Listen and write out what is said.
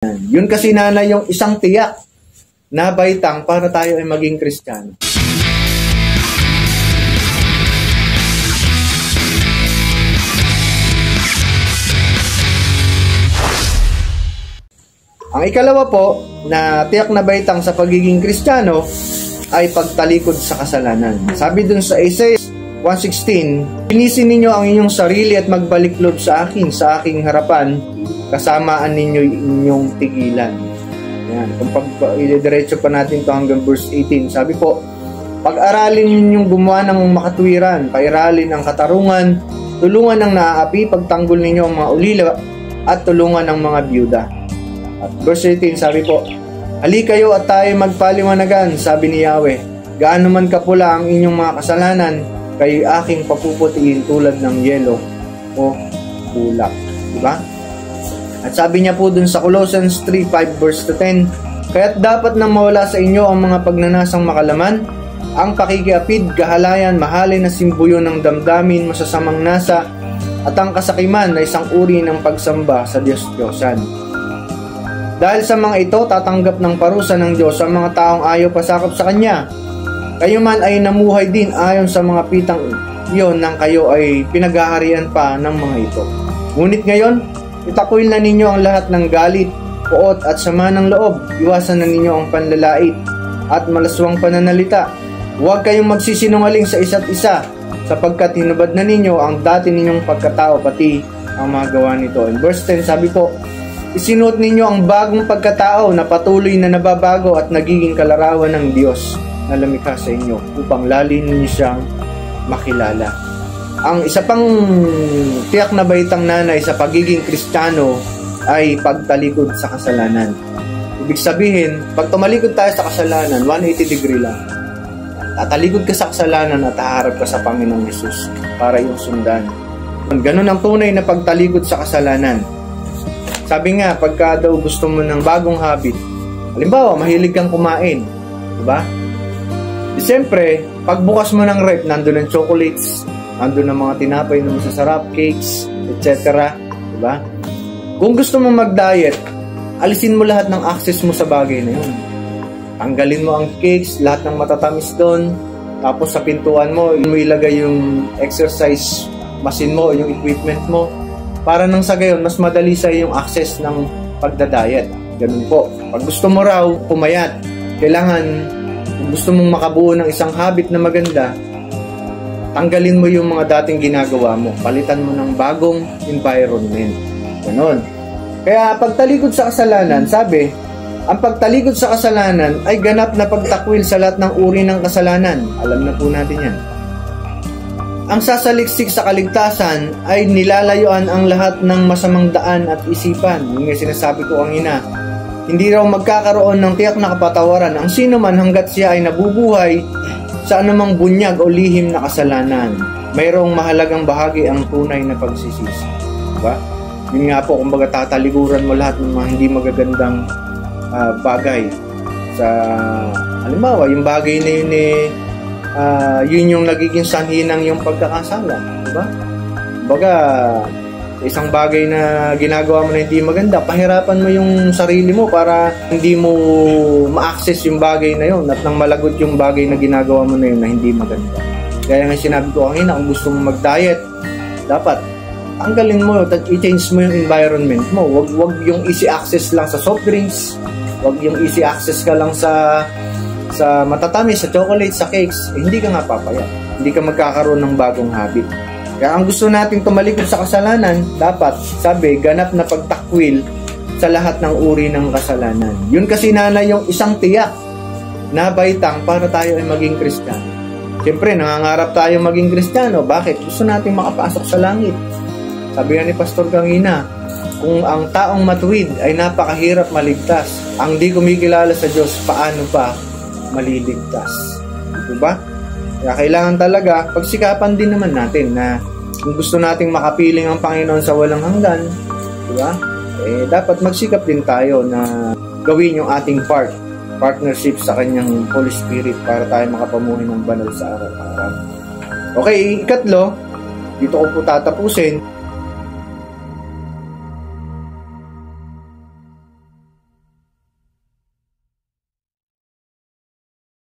Yun kasi nanay yung isang tiyak na baitang para tayo ay maging Kristiyano. Ang ikalawa po na tiyak na baitang sa pagiging Kristiyano ay pagtalikod sa kasalanan. Sabi dun sa Isaiah 1:16, "Linisin ninyo ang inyong sarili at magbalik loob sa akin, sa aking harapan, kasamaan ninyo inyong tigilan." Yan. Kung i-diretso pa natin to hanggang verse 18, sabi po, "Pag-aralin ninyong gumawa ng makatwiran, pairalin ang katarungan, tulungan ng naaapi, pagtanggol ninyo ang mga ulila, at tulungan ng mga byuda." At verse 18, sabi po, "Hali kayo at tayo magpaliwanagan, sabi ni Yahweh. Gaano man kapula ang inyong mga kasalanan, kayo aking papuputiin tulad ng yelo o bulak." Diba? At sabi niya po dun sa Colossians 3:5 verse 10, "Kaya't dapat nang mawala sa inyo ang mga pagnanasang makalaman, ang pakikiapid, kahalayan, mahalin na simbuyo ng damdamin, masasamang nasa, at ang kasakiman na isang uri ng pagsamba sa Diyos-Diyosan. Dahil sa mga ito, tatanggap ng parusa ng Diyos ang mga taong ayaw pasakop sa Kanya. Kayo man ay namuhay din ayon sa mga pitang iyon nang kayo ay pinaghaharian pa ng mga ito. Ngunit ngayon, itakwil na ninyo ang lahat ng galit, puot at sama ng loob. Iwasan na ninyo ang panlalait at malaswang pananalita. Huwag kayong magsisinungaling sa isa't isa, sapagkat hinubad na ninyo ang dati ninyong pagkatao, pati ang mga gawa nito." In verse 10, sabi po, "Isinuot ninyo ang bagong pagkatao na patuloy na nababago at nagiging kalarawan ng Diyos na lumikha sa inyo, upang lalo ninyo siyang makilala." Ang isa pang tiyak na baitang nanay sa pagiging Kristiyano ay pagtalikod sa kasalanan. Ibig sabihin, pag tumalikod tayo sa kasalanan, 180 degree lang. Tatalikod ka sa kasalanan at haharap ka sa Panginoong Hesus para iyong sundan. Ganun ang tunay na pagtalikod sa kasalanan. Sabi nga, pagka daw gusto mo ng bagong habit, halimbawa, mahilig kang kumain, diba? Di siyempre, pagbukas mo ng rep, nandun ang chocolates, nandun ang mga tinapay na masasarap, cakes, etc. Diba? Kung gusto mo mag-diet, alisin mo lahat ng access mo sa bagay na yun. Tanggalin mo ang cakes, lahat ng matatamis doon, tapos sa pintuan mo ilagay yung exercise machine mo, yung equipment mo, para nang sa gayon, mas madali sa yung access ng pagda-diet. Ganun po. Pag gusto mo raw pumayat, kailangan, kung gusto mong makabuo ng isang habit na maganda, tanggalin mo yung mga dating ginagawa mo. Palitan mo ng bagong environment. Ganun. Kaya pagtalikod sa kasalanan, sabi, ang pagtalikod sa kasalanan ay ganap na pagtakwil sa lahat ng uri ng kasalanan. Alam na po natin yan. Ang sasaliksik sa kaligtasan ay nilalayuan ang lahat ng masamang daan at isipan. Yung sinasabi ko kanina, hindi raw magkakaroon ng tiyak na kapatawaran ang sino man hanggat siya ay nabubuhay sa anumang bunyag o lihim na kasalanan. Mayroong mahalagang bahagi ang tunay na pagsisisi. Diba? Yun nga po, kumbaga tataliguran mo lahat ng mga hindi magagandang bagay. Sa halimbawa, yung bagay na yun yun yung nagiging sanhi ng yung pagkakasala, diba? Kumbaga, isang bagay na ginagawa mo na hindi maganda, pahirapan mo yung sarili mo para hindi mo ma-access yung bagay na yun at nang malagot yung bagay na ginagawa mo na yun na hindi maganda. Kaya nga sinabi ko kanina, kung gusto mo mag-diet, dapat tanggalin mo at i-change mo yung environment mo. Wag yung easy access lang sa soft drinks, wag yung easy access ka lang sa matatamis, sa chocolate, sa cakes, hindi ka nga papayat. Hindi ka magkakaroon ng bagong habit. Kaya ang gusto natin tumalikod sa kasalanan, dapat, sabi, ganap na pagtakwil sa lahat ng uri ng kasalanan. Yun kasi nanay yung isang tiyak na baitang para tayo ay maging Kristiyano. Siyempre, nangangarap tayo maging Kristiyano. Bakit? Gusto natin makapasok sa langit. Sabi nga ni Pastor kanina, kung ang taong matuwid ay napakahirap maligtas, ang di kumikilala sa Diyos, paano pa maliligtas? Diba? Kaya kailangan talaga, pagsikapan din naman natin na kung gusto nating makapiling ang Panginoon sa walang hanggan, diba? Dapat magsikap din tayo na gawin yung ating partnership sa Kanyang Holy Spirit para tayo makapamuhay ng banal sa araw-araw. Okay, ikatlo, dito ko po tatapusin.